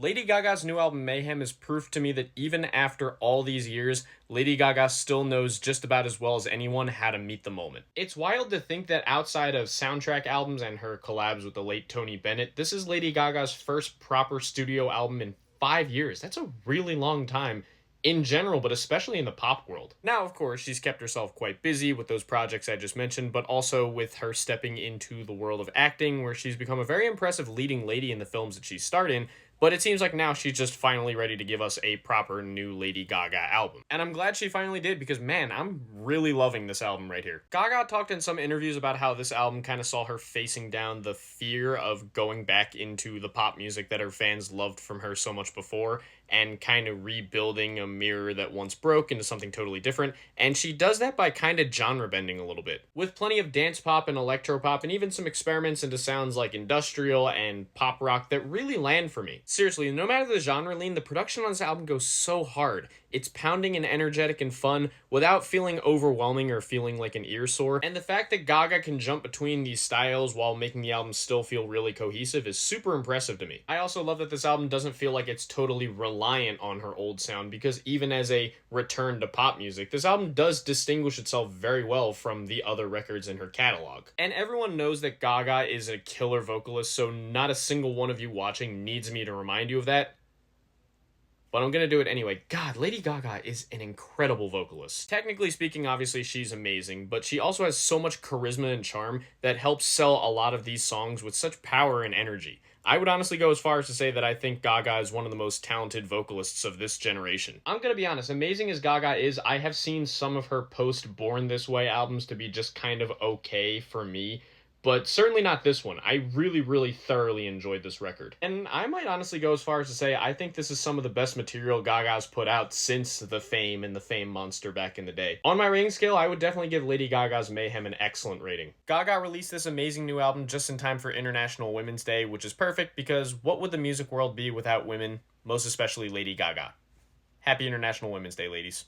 Lady Gaga's new album Mayhem is proof to me that even after all these years, Lady Gaga still knows just about as well as anyone how to meet the moment. It's wild to think that outside of soundtrack albums and her collabs with the late Tony Bennett, this is Lady Gaga's first proper studio album in 5 years. That's a really long time in general, but especially in the pop world. Now, of course, she's kept herself quite busy with those projects I just mentioned, but also with her stepping into the world of acting, where she's become a very impressive leading lady in the films that she's starred in. But it seems like now she's just finally ready to give us a proper new Lady Gaga album. And I'm glad she finally did, because man, I'm really loving this album right here. Gaga talked in some interviews about how this album kind of saw her facing down the fear of going back into the pop music that her fans loved from her so much before, and kind of rebuilding a mirror that once broke into something totally different. And she does that by kind of genre bending a little bit, with plenty of dance pop and electro pop, and even some experiments into sounds like industrial and pop rock that really land for me. Seriously, no matter the genre lean, the production on this album goes so hard. It's pounding and energetic and fun without feeling overwhelming or feeling like an ear sore. And the fact that Gaga can jump between these styles while making the album still feel really cohesive is super impressive to me. I also love that this album doesn't feel like it's totally reliant on her old sound, because even as a return to pop music, this album does distinguish itself very well from the other records in her catalog. And everyone knows that Gaga is a killer vocalist, so not a single one of you watching needs me to remind you of that. But I'm going to do it anyway. God, Lady Gaga is an incredible vocalist. Technically speaking, obviously, she's amazing, but she also has so much charisma and charm that helps sell a lot of these songs with such power and energy. I would honestly go as far as to say that I think Gaga is one of the most talented vocalists of this generation. I'm going to be honest, amazing as Gaga is, I have seen some of her post-Born This Way albums to be just kind of okay for me, but certainly not this one. I really, really thoroughly enjoyed this record. And I might honestly go as far as to say I think this is some of the best material Gaga's put out since the Fame and the Fame Monster back in the day. On my rating scale, I would definitely give Lady Gaga's Mayhem an excellent rating. Gaga released this amazing new album just in time for International Women's Day, which is perfect because what would the music world be without women, most especially Lady Gaga? Happy International Women's Day, ladies.